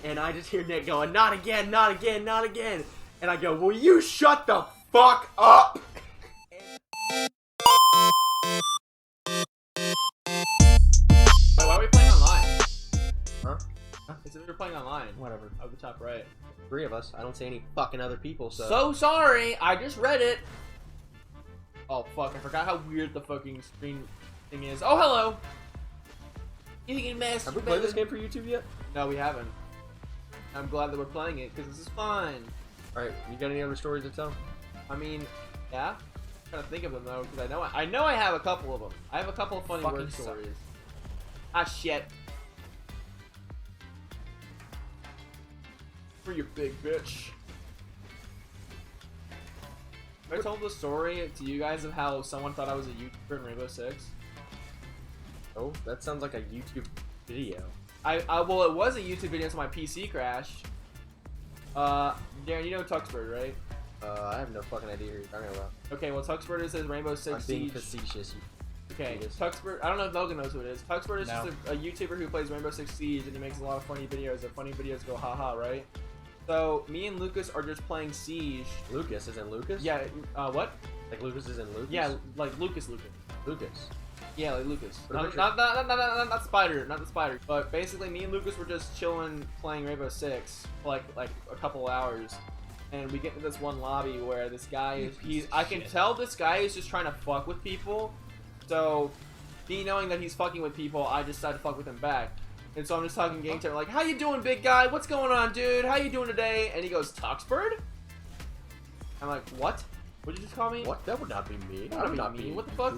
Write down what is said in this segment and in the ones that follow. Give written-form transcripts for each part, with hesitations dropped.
And I just hear Nick going, not again, not again, not again. And I go, will you shut the fuck up? Wait, why are we playing online? Huh? It's we're playing online. Whatever. Up the top right. 3 of us. I don't see any fucking other people, so. So sorry, I just read it. Oh fuck, I forgot how weird the fucking screen thing is. Oh, hello! You can mess. Have we played this game for YouTube yet? No, we haven't. I'm glad that we're playing it, because this is fun. Alright, you got any other stories to tell? I mean, yeah? I'm trying to think of them though, because I know I have a couple of them. I have a couple of funny Fucking word suck. stories. Ah shit. For your big bitch. I told the story to you guys of how someone thought I was a YouTuber in Rainbow Six. Oh, that sounds like a YouTube video. Well, it was a YouTube video until my PC crashed. Darren, you know Tuxbird, right? I have no fucking idea who you're talking about. Okay, well, Tuxbird is his Rainbow Six I'm being Siege. facetious. Okay, Fetus. Tuxbird. I don't know if Logan knows who it is. Tuxbird is No. just a YouTuber who plays Rainbow Six Siege, and he makes a lot of funny videos. And funny videos go haha, right? So me and Lucas are just playing Siege. Lucas, is in Lucas? Yeah. What? Like Lucas is in Lucas? Yeah, like Lucas. Lucas. Yeah, like Lucas. What about Not Spider, not the Spider. But basically, me and Lucas were just chilling, playing Rainbow Six for like a couple hours, and we get into this one lobby where this guy is. I can tell this guy is just trying to fuck with people. So, me knowing that he's fucking with people, I just decided to fuck with him back. And so I'm just talking game to him, like, how you doing, big guy? What's going on, dude? How you doing today? And he goes, Tuxbird? I'm like, what? What did you just call me? What? That would not be me. That would not be me. What the fuck?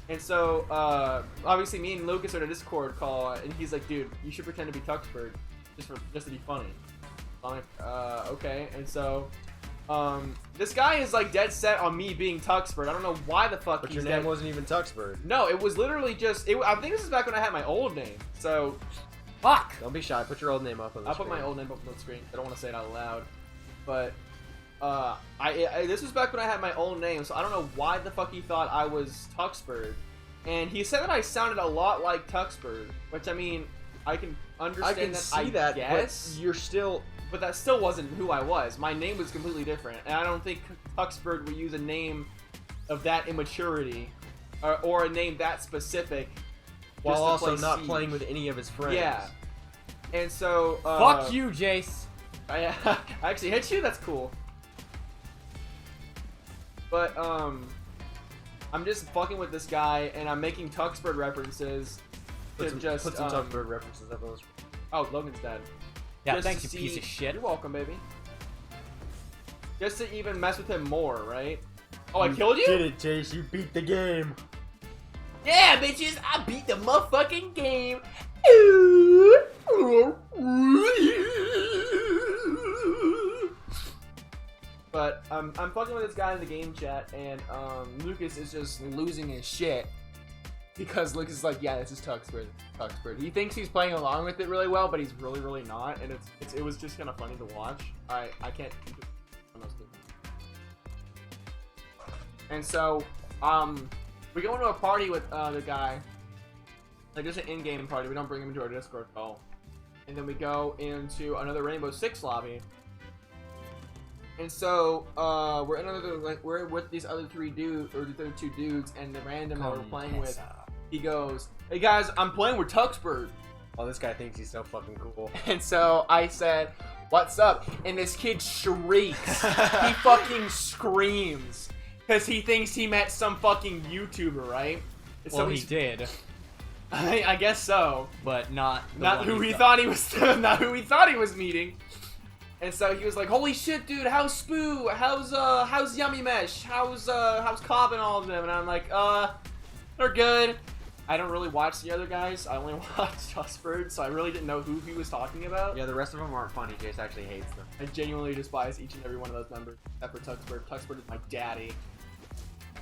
And so, obviously, me and Lucas are in a Discord call, and he's like, dude, you should pretend to be Tuxbird, just to be funny. I'm like, okay. And so, this guy is like dead set on me being Tuxbird. I don't know why the fuck But he's your name wasn't even Tuxbird. No, it was literally just, I think this is back when I had my old name. So, Fuck! Don't be shy. Put your old name up on the I'll put screen. my old name up on the screen. I don't want to say it out loud. But, this was back when I had my old name, so I don't know why the fuck he thought I was Tuxbird. And he said that I sounded a lot like Tuxbird, which, I mean, I can understand I can that, see I that, guess. but you're still... But that still wasn't who I was. My name was completely different, and I don't think Tuxbird would use a name of that immaturity, or a name that specific, While just to also play not Siege. playing with any of his friends. Yeah. And so, Fuck you, Jace. I actually hit you? That's cool. But, I'm just fucking with this guy, and I'm making Tuxbird references to Put some Tuxbird references up on the screen. Oh, Logan's dead. Yeah, Just thanks, to you piece see- of shit. You're welcome, baby. Just to even mess with him more, right? Oh, I killed you? Did it, Chase. You beat the game. Yeah, bitches, I beat the motherfucking game. But I'm fucking with this guy in the game chat, and Lucas is just losing his shit because Lucas is like, yeah, this is Tuxbird. He thinks he's playing along with it really well, but he's really not, and it was just kind of funny to watch. I can't. And so we go into a party with the guy, like just an in-game party. We don't bring him into our Discord call, and then we go into another Rainbow Six lobby. And so we're with these other 3 dudes, or the other 2 dudes, and the random that we're playing with, he goes, "Hey guys, I'm playing with Tuxbird." Oh, this guy thinks he's so fucking cool. And so I said, "What's up?" And this kid shrieks. He fucking screams. Because he thinks he met some fucking YouTuber, right? And Well, so he did, I guess so. but not the Not one who he thought. thought he was. Not who he thought he was meeting. And so he was like, "Holy shit, dude! How's Spoo? How's Yummy Mesh? How's Cobb and all of them?" And I'm like, they're good. I don't really watch the other guys. I only watch Tuxbird, so I really didn't know who he was talking about. Yeah, the rest of them aren't funny. Jace actually hates them. I genuinely despise each and every one of those members, except for Tuxbird. Tuxbird is my daddy.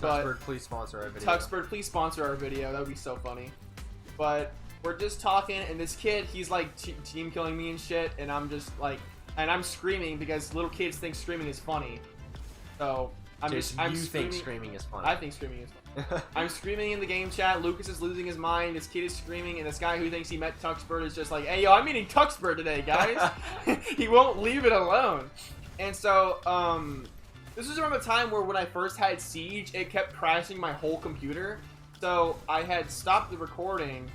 But Tuxbird, please sponsor our video. Tuxbird, please sponsor our video. That would be so funny. But we're just talking, and this kid, he's like team killing me and shit, and I'm just like, and I'm screaming because little kids think screaming is funny. So Jason, I'm you think screaming- screaming is fun. I think screaming is fun. I'm screaming in the game chat. Lucas is losing his mind. This kid is screaming, and this guy who thinks he met Tuxbird is just like, "Hey, yo, I'm eating Tuxbird today, guys." He won't leave it alone. And so, this was around the time where when I first had Siege, it kept crashing my whole computer. So I had stopped the recording.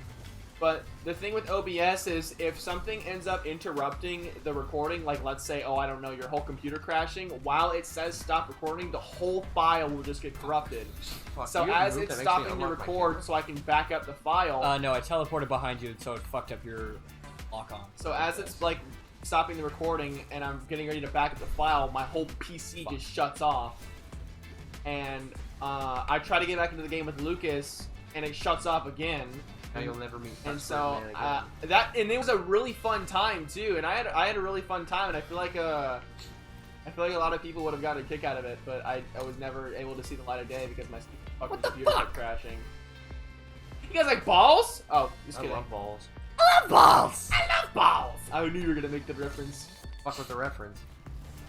But the thing with OBS is if something ends up interrupting the recording, like let's say, oh, I don't know, your whole computer crashing, while it says stop recording, the whole file will just get corrupted. Fuck, So you as moved, it's that makes me stopping to unlock my record, camera. so I can back up the file. No, I teleported behind you, so it fucked up your lock on. So as it's like stopping the recording and I'm getting ready to back up the file, my whole PC just shuts off. And I try to get back into the game with Lucas, and it shuts off again. Now you'll never meet. And Tuxbird so Man again. and it was a really fun time too, and I had a really fun time, and I feel like a lot of people would have gotten a kick out of it, but I was never able to see the light of day because my fucking computer kept crashing. You guys like balls? Oh, just I kidding. love balls. Balls! I love balls. I knew you were gonna make the reference. Fuck with the reference.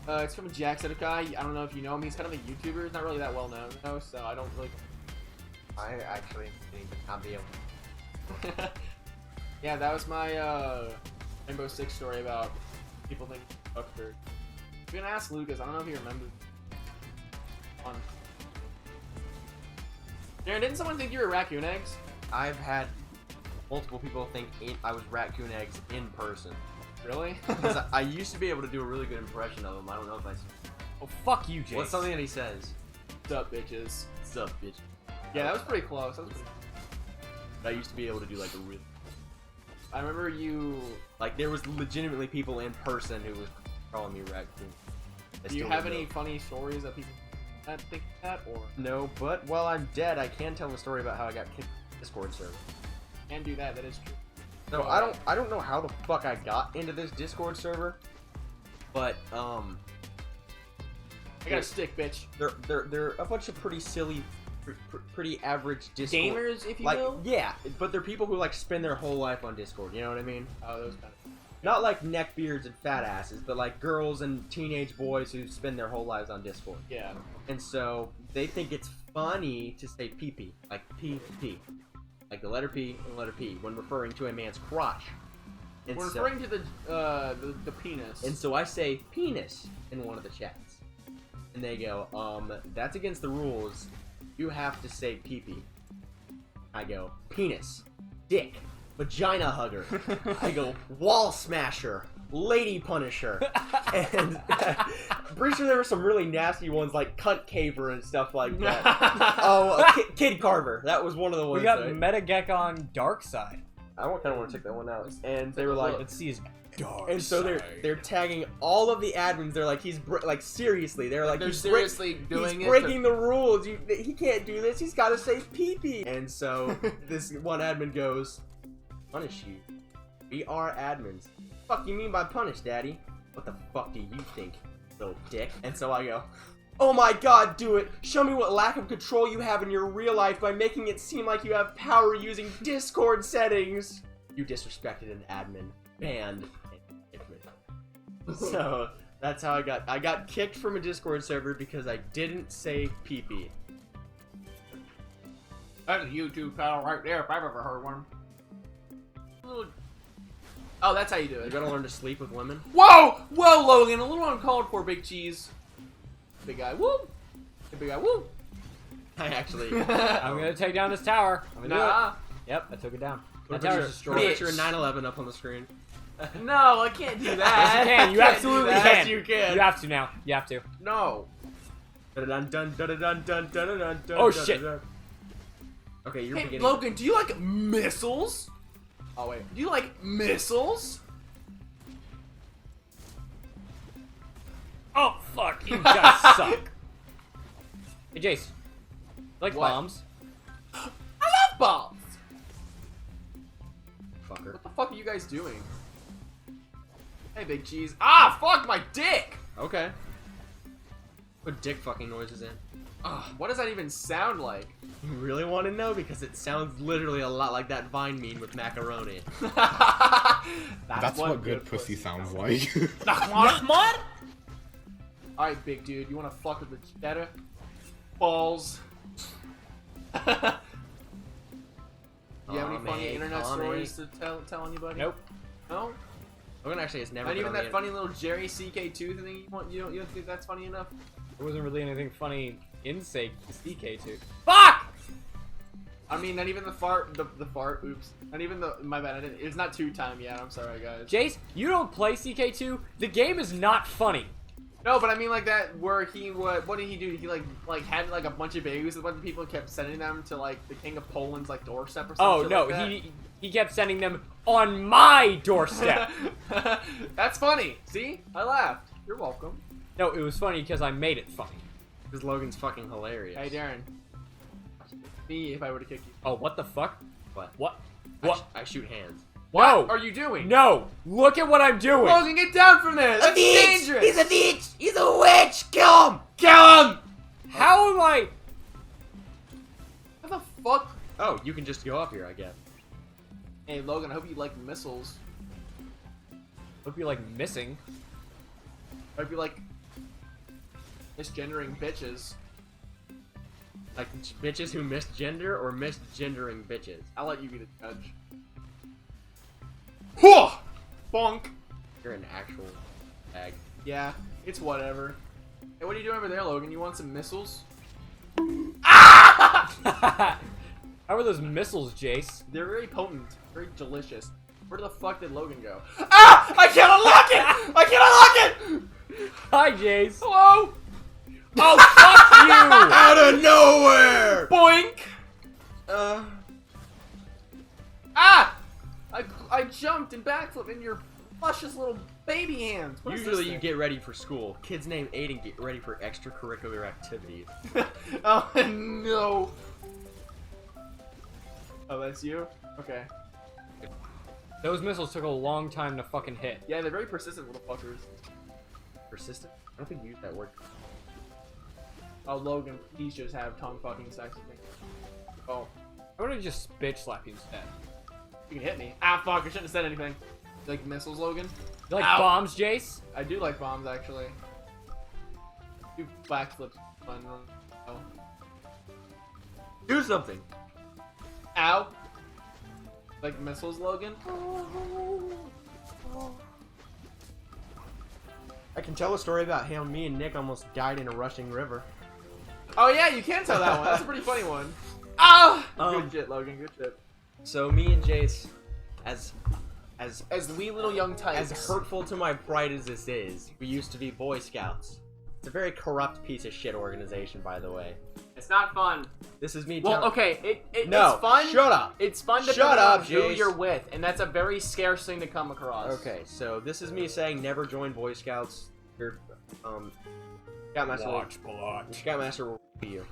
It's from Jacksepticeye. I don't know if you know him. He's kind of a YouTuber. He's not really that well known though, so I don't really. I actually think I'll be able. Yeah, that was my Rainbow Six story about people thinking Tuxbird. We're gonna ask Lucas. I don't know if he remembers. On. Darren, didn't someone think you were raccoon eggs? I've had multiple people think I was raccoon eggs in person. Really? 'Cause I used to be able to do a really good impression of him. I don't know if I. Oh, fuck you, Jace. What's something that he says? What's up, bitches? What's up, bitch? Yeah, that was pretty close. That was pretty... I used to be able to do like a real. I remember you. Like there was legitimately people in person who was calling me raccoon. I Do you still have don't any know. funny stories that people that think that, or No, but while I'm dead, I can tell the story about how I got kicked from the Discord server. can do that? That is true. So I don't know how the fuck I got into this Discord server, but I got a stick, bitch. they're a bunch of pretty silly, pretty average Discord Gamers, if you like will. yeah, but they're people who like spend their whole life on Discord. You know what I mean? Oh, those kind of. Not like neckbeards and fat asses, but like girls and teenage boys who spend their whole lives on Discord. Yeah. And so they think it's funny to say pee-pee, like P-P. Like the letter P and the letter P when referring to a man's crotch. And We're so, referring to the penis. and so I say penis in one of the chats. And they go, that's against the rules. You have to say pee-pee. I go, penis, dick, vagina hugger. I go, wall smasher, lady punisher. And pretty sure there were some really nasty ones like cunt caver and stuff like that. Oh, kid carver. That was one of the ones. We got that Metagekon Dark Side. I kind of want to check that one out. And they were like, Let's see his dark and so they're tagging all of the admins. They're like, like seriously. They're like, They're he's seriously doing he's it. breaking the rules. He can't do this. He's got to say pee-pee. And so this one admin goes, punish you. We are admins. Fuck you mean by punish, daddy? What the fuck do you think, little dick? And so I go, oh my god, do it. Show me what lack of control you have in your real life by making it seem like you have power using Discord settings. You disrespected an admin. Banned. So that's how I got kicked from a Discord server because I didn't say pee-pee. That's a YouTube channel right there, if I've ever heard one. Oh, that's how you do You it. gotta learn to sleep with women. Whoa! Whoa, Logan, a little uncalled for, Big Cheese. Big guy, woo! Hey, big guy, woo! I actually. I'm gonna take down this tower. I'm gonna do Nah. it. Yep, I took it down. Put That a tower's picture destroyed. of 9/11 up on the screen. No, I can't do that. Yes, you can. You I can't absolutely do that. can. Yes, you can. You have to now. You have to. No. Dun dun dun dun dun dun dun dun. Oh, shit. Okay, you're Hey, beginning. Logan, do you like missiles? Oh, wait. Do you like missiles? Oh fuck! You guys suck. Hey Jace, like What? bombs? I love bombs! Fucker. What the fuck are you guys doing? Hey, Big Cheese. Ah, fuck my dick! Okay. Put dick fucking noises in. Ugh, what does that even sound like? You really want to know? Because it sounds literally a lot like that Vine meme with macaroni. That's what good pussy sounds like. Alright, big dude, you wanna fuck with the cheddar? Balls. Do you have any funny internet stories to tell anybody? Nope. No? Logan actually has never. Not been even on that the funny little Jerry CK2 thing. You don't think that's funny enough? There wasn't really anything funny in CK2. Fuck! I mean, not even the fart. The fart. Oops. Not even the. My bad. It's not 2-time yet. I'm sorry, guys. Jace, you don't play CK2. The game is not funny. No, but I mean like that where he what did he do? He like had like a bunch of babies. A bunch of people kept sending them to like the King of Poland's like doorstep or something. Oh no, like he kept sending them on my doorstep. That's funny. See, I laughed. You're welcome. No, it was funny because I made it funny. Because Logan's fucking hilarious. Hey Darren, me if I were to kick you. Oh, what the fuck? What? What? What? I shoot hands. Whoa! What are you doing? No! Look at what I'm doing! Logan, get down from there. That's dangerous. He's a bitch! He's a witch! Kill him! Kill him. How am I? What the fuck? Oh, you can just go up here, I guess. Hey Logan, I hope you like missiles. Hope you're like missing. I hope you like misgendering bitches. Like bitches who misgender or misgendering bitches. I'll let you be the judge. Whoa! Bonk. You're an actual bag. Yeah, it's whatever. Hey, what are you doing over there, Logan? You want some missiles? How are those missiles, Jace? They're very potent, very delicious. Where the fuck did Logan go? Ah! I can't unlock it! I can't unlock it! Hi, Jace. Hello? Oh, fuck you! Out of nowhere! Boink! Ah! I jumped and backflipped in your luscious little baby hands. What is Usually this you thing? get ready for school. Kids named Aiden get ready for extracurricular activities. Oh no! Oh, that's you? Okay. Those missiles took a long time to fucking hit. Yeah, they're very persistent little fuckers. Persistent? I don't think you used that word. Oh, Logan, please just have tongue fucking sex with me. Oh, I would have just bitch slap you instead. you can hit me. Ah, fuck, I shouldn't have said anything. You like missiles, Logan? You like Ow. bombs, Jace? I do like bombs, actually. Do backflips. Fun. Oh. Do something! Ow. Like missiles, Logan? I can tell a story about how me and Nick almost died in a rushing river. Oh yeah, you can tell that one. That's a pretty funny one. Ah! Good shit, Logan. Good shit. So me and Jace, as wee little young types. as hurtful to my pride as this is, we used to be Boy Scouts. It's a very corrupt piece of shit organization, by the way. It's not fun. This is me Well, telling- okay, No, it's fun. shut up. It's fun to Shut up, who Jace. you're with, and that's a very scarce thing to come across. Okay, so this is me saying never join Boy Scouts. Your Scoutmaster Scoutmaster will be you.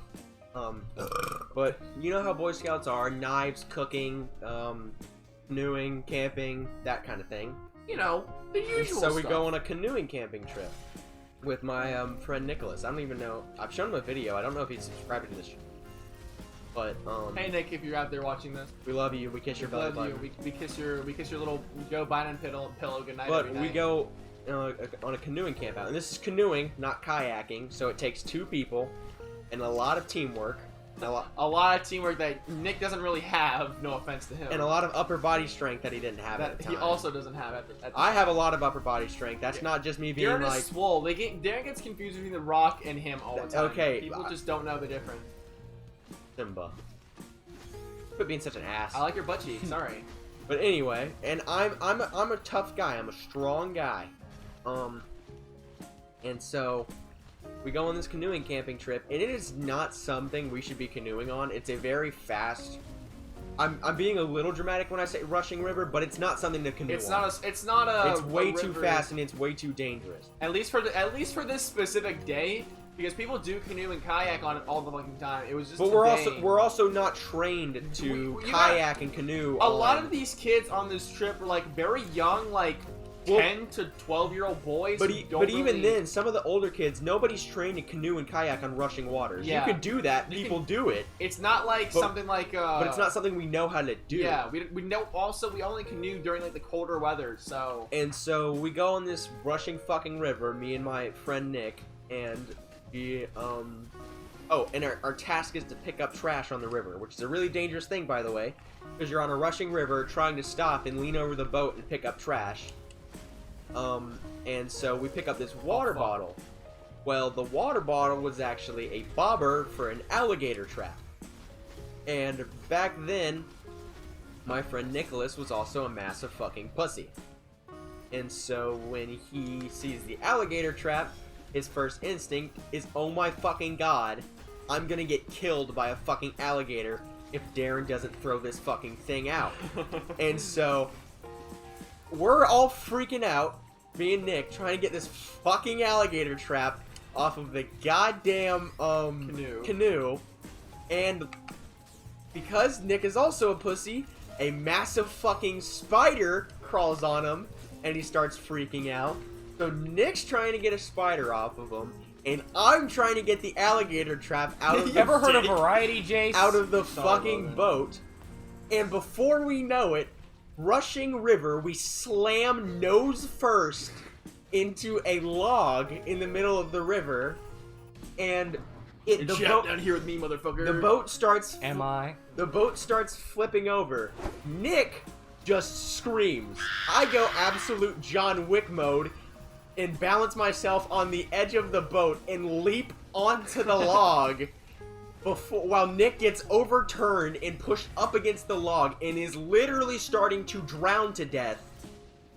But you know how Boy Scouts are: knives, cooking, canoeing, camping, that kind of thing. You know, the usual So we stuff. go on a canoeing camping trip with my friend Nicholas. I don't even know. I've shown him a video. I don't know if he's subscribed to this. But Hey Nick, if you're out there watching this, we love you. We kiss your belly love you. button. We kiss your little Joe Biden pillow. Good night. But every we night. go on a canoeing camp out, and this is canoeing, not kayaking. So it takes 2 people and a lot of teamwork, and a lot of teamwork that Nick doesn't really have. No offense to him. and a lot of upper body strength that he didn't have at that the time. he also doesn't have at the I have a lot of upper body strength. That's not just me being Darren like is swole. Darren gets confused between The Rock and him all the time. Okay, People just don't know the difference. Simba. Quit being such an ass. I like your butt cheek. Sorry. But anyway, and I'm a tough guy. I'm a strong guy. And so we go on this canoeing camping trip, and it is not something we should be canoeing on. It's a very fast. I'm being a little dramatic when I say rushing river, but it's not something to canoe on. It's not a. It's way a too river. fast and it's way too dangerous. At least for this specific day, because people do canoe and kayak on it all the fucking time. It was just. But today. we're also not trained to You kayak and canoe. A lot on- of these kids on this trip were like very young, like 10 to 12-year-old boys. But, who don't but even really- then, some of the older kids, nobody's trained to canoe and kayak on rushing waters. Yeah. You can do that. You People do it. it's not like But- something like. But it's not something we know how to do. Yeah, we know. Also, we only canoe during like the colder weather, so. And so we go on this rushing fucking river, me and my friend Nick, and we Oh, and our task is to pick up trash on the river, which is a really dangerous thing, by the way, because you're on a rushing river trying to stop and lean over the boat and pick up trash. And so we pick up this water bottle. Well, the water bottle was actually a bobber for an alligator trap. And back then, my friend Nicholas was also a massive fucking pussy. And so when he sees the alligator trap, his first instinct is, oh my fucking god, I'm gonna get killed by a fucking alligator if Darren doesn't throw this fucking thing out. And so we're all freaking out, me and Nick, trying to get this fucking alligator trap off of the goddamn canoe. And because Nick is also a pussy, a massive fucking spider crawls on him and he starts freaking out. So Nick's trying to get a spider off of him, and I'm trying to get the alligator trap out of the You ever heard of Variety, Jace? out of the fucking boat. And before we know it, rushing river, we slam nose first into a log in the middle of the river, and the boat down here with me, motherfucker. the boat starts Am I? the boat starts flipping over. Nick just screams. I go absolute John Wick mode and balance myself on the edge of the boat and leap onto the log while Nick gets overturned and pushed up against the log and is literally starting to drown to death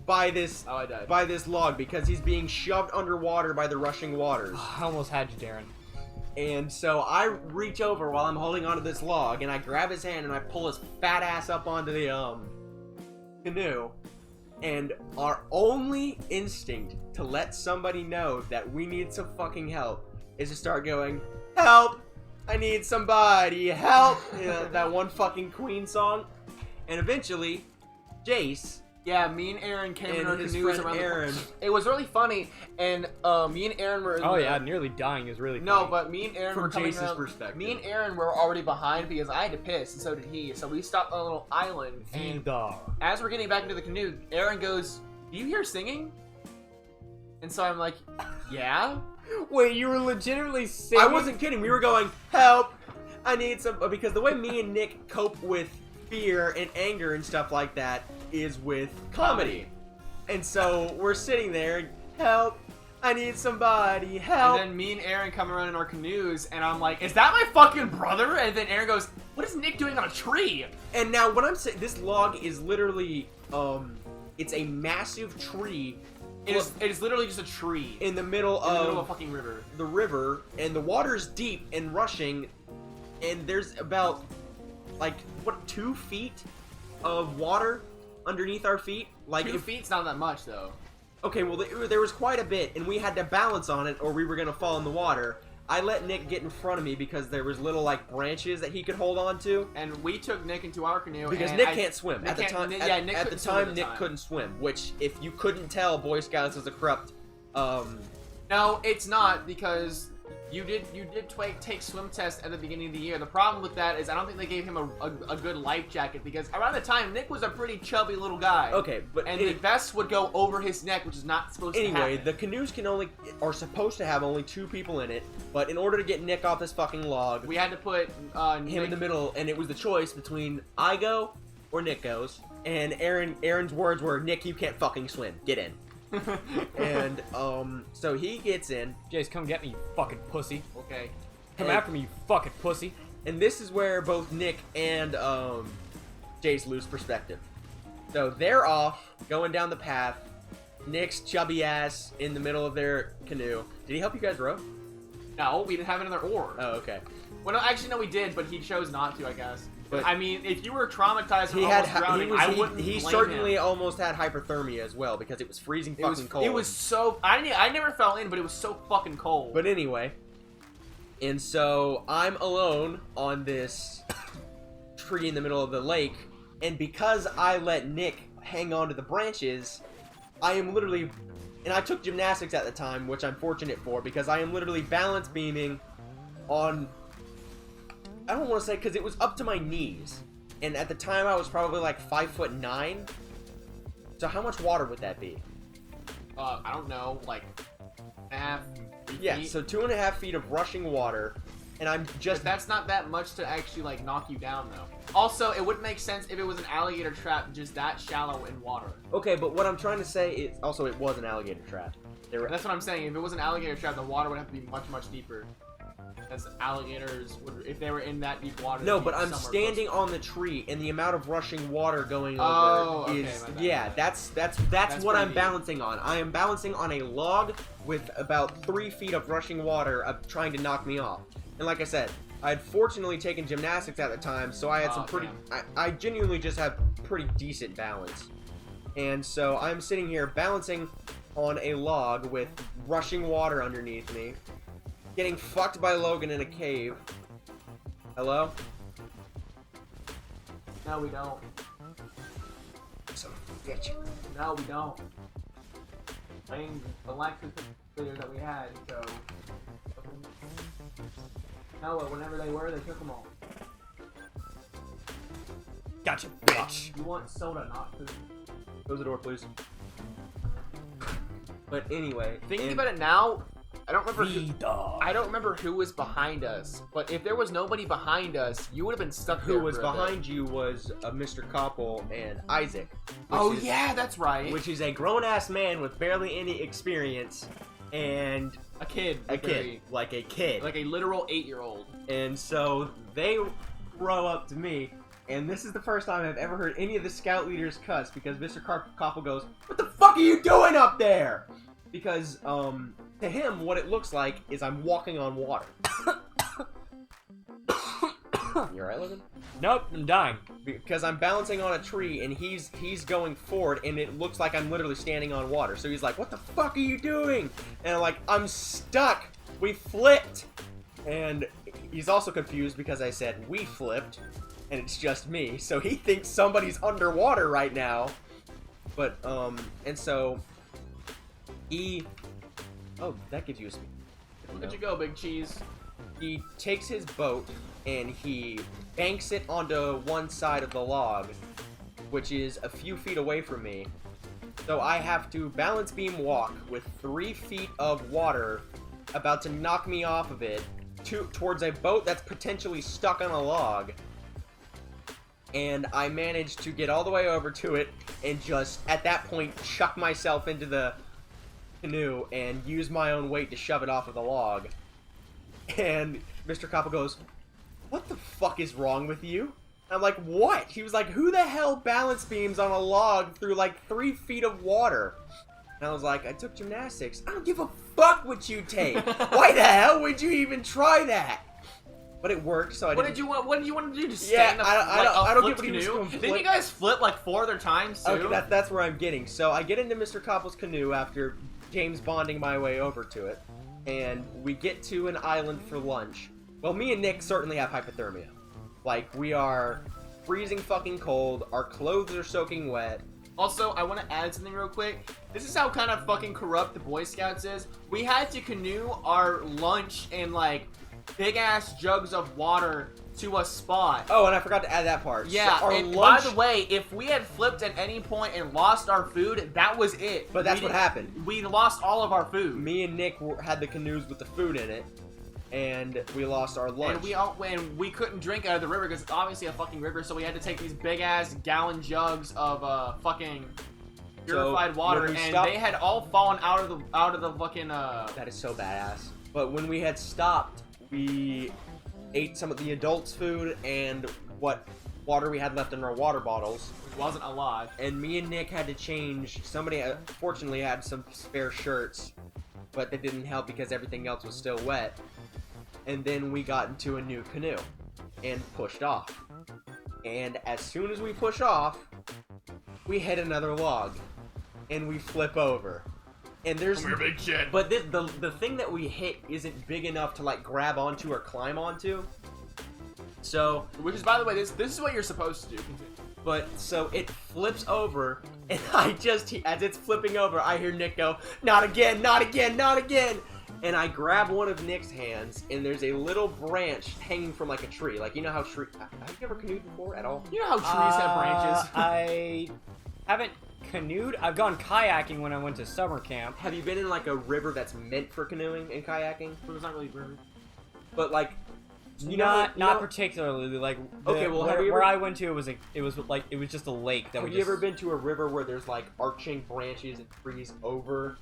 by this Oh, I died. by this log because he's being shoved underwater by the rushing waters. I almost had you, Darren. And so I reach over while I'm holding onto this log, and I grab his hand and I pull his fat ass up onto the canoe. And our only instinct to let somebody know that we need some fucking help is to start going, help! I need somebody, help! You know, that one fucking Queen song. And eventually, Jace, Yeah, me and Aaron came in and our his canoes friend around Aaron, It was really funny, and me and Aaron were. Oh yeah, nearly dying is really No, funny. but me and Aaron from were coming Jace's around. perspective. Me and Aaron were already behind because I had to piss, and so did he. So we stopped on a little island, and Vidar. as we're getting back into the canoe, Aaron goes, "Do you hear singing?" And so I'm like, "Yeah." Wait, you were legitimately singing? I wasn't kidding. We were going, help! I need some... Because the way me and Nick cope with fear and anger and stuff like that is with comedy. And so we're sitting there, help! I need somebody, help! And then me and Aaron come around in our canoes, and I'm like, "Is that my fucking brother?" And then Aaron goes, "What is Nick doing on a tree?" And now what I'm saying, this log is literally, it's a massive tree It is literally just a tree in the middle in the middle of a of fucking river. the river, and the water's deep and rushing, and there's about, like, what, 2 feet of water underneath our feet? Like, 2 feet's not that much, though. okay, well, there was quite a bit, and we had to balance on it, or we were gonna fall in the water. I let Nick get in front of me because there was little, like, branches that he could hold on to. And we took Nick into our canoe. Because and Nick can't swim. Nick At the can't- time, Nick- at, yeah, Nick at the couldn't swim at time, the Nick couldn't swim. Which, if you couldn't tell, Boy Scouts is a corrupt. No, it's not, because you did take swim tests at the beginning of the year. The problem with that is I don't think they gave him a good life jacket, because around the time Nick was a pretty chubby little guy. Okay, but And the vest would go over his neck, which is not supposed to anyway, happen. the canoes are supposed to have only 2 people in it. But in order to get Nick off this fucking log, We had to put him Nick in the middle, and it was the choice between I go or Nick goes. And Aaron's words were, "Nick, you can't fucking swim. Get in." And so he gets in, Jace, come get me, you fucking pussy. Okay. Come Hey. after me, you fucking pussy. and this is where both Nick and Jace lose perspective. So they're off, going down the path. Nick's chubby ass in the middle of their canoe. Did he help you guys row? No, we didn't have another oar. Oh, okay. Well, no, actually, no, we did, but he chose not to, I guess. But- I mean, if you were traumatized from He had almost drowning, I wouldn't he blame certainly him. almost had hyperthermia as well because it was freezing fucking cold. It was so... I never fell in, but it was so fucking cold. But anyway, and so I'm alone on this tree in the middle of the lake, and because I let Nick hang on to the branches, I am literally, and I took gymnastics at the time, which I'm fortunate for, because I am literally balance beaming on, I don't want to say, because it was up to my knees, and at the time I was probably like 5'9". So how much water would that be? I don't know, like... half Yeah, feet. so 2.5 feet of rushing water, and I'm But just that's not that much to actually like knock you down though. Also, it wouldn't make sense if it was an alligator trap just that shallow in water. okay. But what I'm trying to say is also it was an alligator trap. There were, That's what I'm saying. If it was an alligator trap, the water would have to be much, much deeper. As alligators would, if they were in that deep water. no, they'd but be I'm somewhere standing close. on the tree, and the amount of rushing water going over Oh, okay, is my bad, yeah. my bad. That's what pretty I'm neat. balancing on. I am balancing on a log with about 3 feet of rushing water trying to knock me off. And like I said, I had fortunately taken gymnastics at the time, so I had some Oh, pretty. damn. I genuinely just have pretty decent balance, and so I'm sitting here balancing on a log with rushing water underneath me, getting fucked by Logan in a cave. Hello? No, we don't. Son of a bitch. No, we don't. Playing the Lexus players that we had, so. No, whenever they were, they took them all. Gotcha, bitch. You want soda, not food. Close the door, please. But anyway, Thinking and- about it now, I don't remember. Who, Vida. I don't remember who was behind us, but if there was nobody behind us, you would have been stuck there. who was for a bit. behind you was Mr. Koppel and Isaac. which Oh is- yeah, that's right. Which is a grown-ass man with barely any experience and a kid. a kid, like a kid. Like a literal 8-year-old. And so they row up to me, and this is the first time I've ever heard any of the scout leaders cuss because Mr. Koppel goes, "What the fuck are you doing up there?" Because to him, what it looks like is I'm walking on water. You alright, Logan? Nope, I'm dying. Because I'm balancing on a tree and he's going forward and it looks like I'm literally standing on water. So he's like, "What the fuck are you doing?" And I'm like, "I'm stuck. We flipped." And he's also confused because I said we flipped and it's just me. So he thinks somebody's underwater right now. But and so oh, that gives you a speed. Look at you go, Big Cheese. He takes his boat and he banks it onto one side of the log, which is a few feet away from me. So I have to balance beam walk with 3 feet of water about to knock me off of it towards a boat that's potentially stuck on a log. And I managed to get all the way over to it and just, at that point, chuck myself into the canoe and use my own weight to shove it off of the log. And Mr. Koppel goes, "What the fuck is wrong with you?" I'm like, "What?" He was like, "Who the hell balance beams on a log through like 3 feet of water?" And I was like, "I took gymnastics. I don't give a fuck what you take. Why the hell would you even try that?" But it worked, so I What didn't. did you want? What did you want to do? Just Yeah, stand up? I don't get what he was canoe? doing. Didn't you guys flip like 4 other times too? Okay, that's where I'm getting. So I get into Mr. Koppel's canoe after James bonding my way over to it, and we get to an island for lunch. Well, me and Nick certainly have hypothermia. Like, we are freezing fucking cold, our clothes are soaking wet. Also, I want to add something real quick. This is how kind of fucking corrupt the Boy Scouts is. We had to canoe our lunch in like big ass jugs of water to a spot. Oh, and I forgot to add that part. Yeah, so our and lunch, by the way, if we had flipped at any point and lost our food, that was it. But that's We what didn't- happened. We lost all of our food. Me and Nick had the canoes with the food in it, and we lost our lunch. And we couldn't drink out of the river because it's obviously a fucking river, so we had to take these big ass gallon jugs of fucking purified water, when and we stopped- they had all fallen out of the fucking That is so badass. But when we had stopped, we ate some of the adults' food and what water we had left in our water bottles. which wasn't a lot. And me and Nick had to change. Somebody fortunately had some spare shirts, but that didn't help because everything else was still wet. And then we got into a new canoe and pushed off. And as soon as we push off, we hit another log and we flip over. And there's big shit. but the thing that we hit isn't big enough to like grab onto or climb onto. So, Which is, by the way, this is what you're supposed to do. but so it flips over, and as it's flipping over, I hear Nick go, "Not again, not again, not again!" And I grab one of Nick's hands, and there's a little branch hanging from like a tree. Like, you know how have you ever canoed before at all? You know how trees have branches? I haven't canoed. I've gone kayaking when I went to summer camp. Have you been in like a river that's meant for canoeing and kayaking? But it's not really river. But like, Not particularly. Like Okay, well, have you where ever- I went to, it was just a lake that Have we you just. ever been to a river where there's like arching branches and trees over,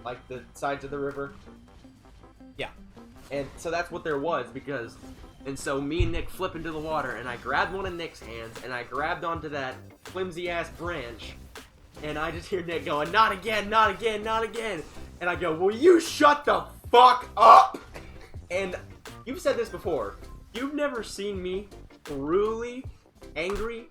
like the sides of the river? Yeah. And so that's what there was and so me and Nick flip into the water, and I grabbed one of Nick's hands, and I grabbed onto that flimsy ass branch, and I just hear Nick going, "Not again, not again, not again," and I go, "Will you shut the fuck up?" And you've said this before. You've never seen me truly angry,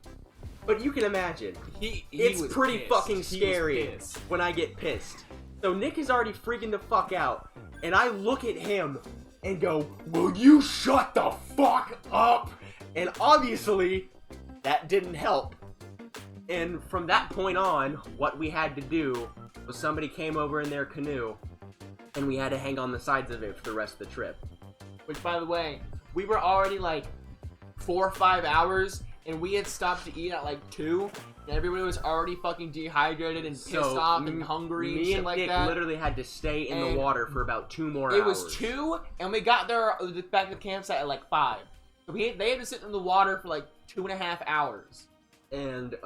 but you can imagine. It's was pretty pissed. fucking He was scary pissed. when I get pissed. So Nick is already freaking the fuck out, and I look at him and go, "Will you shut the fuck up?" And obviously, that didn't help. And from that point on, what we had to do was somebody came over in their canoe, and we had to hang on the sides of it for the rest of the trip. Which, by the way, we were already like 4 or 5 hours, and we had stopped to eat at like 2, and everybody was already fucking dehydrated and pissed off and hungry and Me shit and like Nick that. literally had to stay in And the water for about 2 more hours. It was 2, and we got there back to the campsite at like 5. So they had to sit in the water for like 2.5 hours. And,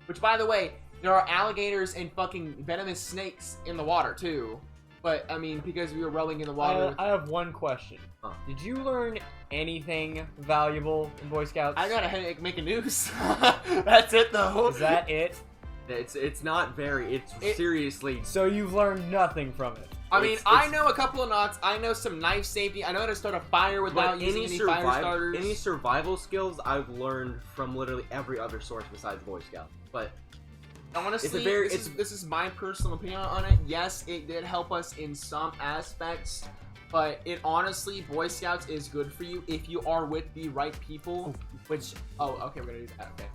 Which, by the way, there are alligators and fucking venomous snakes in the water too. But I mean, because we were rowing in the water, I have one question. Huh. Did you learn anything valuable in Boy Scouts? I gotta make a noose. That's it though. Is that it? it's not very, seriously, So you've learned nothing from it. I mean, It's- I know a couple of knots. I know some knife safety. I know how to start a fire without but using any fire starters. any survival skills I've learned from literally every other source besides Boy Scout. But Honestly, this is my personal opinion on it. Yes, it did help us in some aspects, but it honestly, Boy Scouts is good for you if you are with the right people. Which, okay, we're gonna do that. Okay,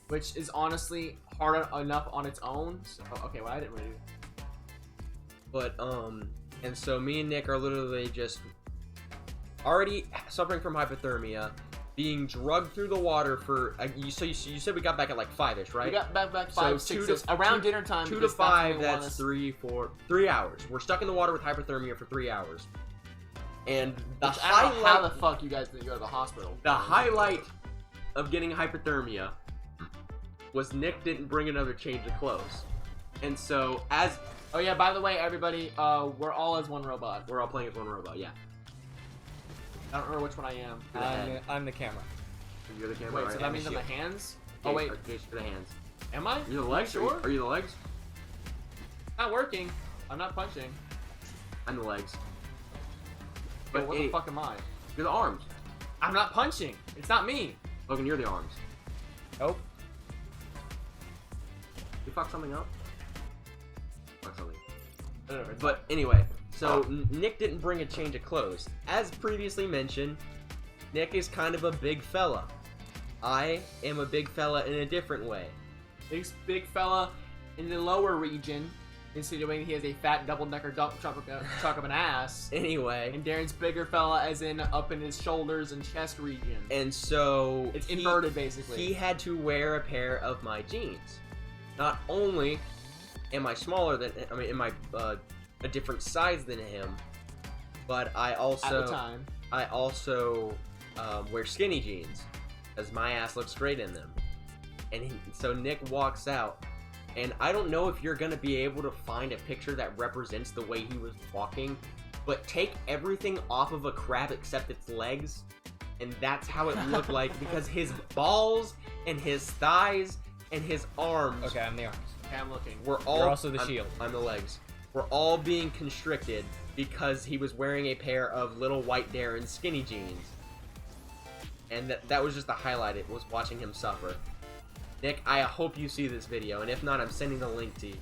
which is honestly hard enough on its own. So, okay, well, I didn't really do that. But, and so me and Nick are literally just already suffering from hypothermia, being drugged through the water for, you said we got back at like 5-ish, right? We got back So 5, 6 around dinner time. 2 to because 5, when we want that's us- 3 hours. We're stuck in the water with hypothermia for 3 hours. And the Which I don't know how the highlight, fuck you guys didn't go to the hospital. the highlight of getting hypothermia was Nick didn't bring another change of clothes. And so, as Oh yeah, by the way, everybody, we're all as one robot. we're all playing as one robot, yeah. I don't remember which one I am. To the head. I'm the camera. You're the camera, Wait, right? so that And means the I'm the shield. hands? Okay, Oh wait, okay, for the hands. am I? You're the legs? Sure. Are you the legs? Not working. I'm not punching. I'm the legs. But But what the fuck am I? you're the arms. I'm not punching. It's not me. Logan, you're the arms. Nope. You fuck something up? Fuck something. Whatever, it's But anyway, so Nick didn't bring a change of clothes. As previously mentioned, Nick is kind of a big fella. I am a big fella in a different way. big fella in the lower region, insinuating he has a fat double-decker truck of an ass. Anyway, And Darren's bigger fella as in up in his shoulders and chest region. and so It's inverted, basically. He had to wear a pair of my jeans. Not only am I smaller than, am I a different size than him, but I At also the time. wear skinny jeans, as my ass looks great in them. And so Nick walks out, and I don't know if you're gonna be able to find a picture that represents the way he was walking, but take everything off of a crab except its legs, and that's how it looked like, because his balls and his thighs and his arms Okay, I'm the arms. Okay, I'm looking. were all. You're also the I'm- shield. I'm the legs. We're all being constricted because he was wearing a pair of little white Darren skinny jeans. And that was just the highlight. It was watching him suffer. Nick, I hope you see this video, and if not, I'm sending the link to you.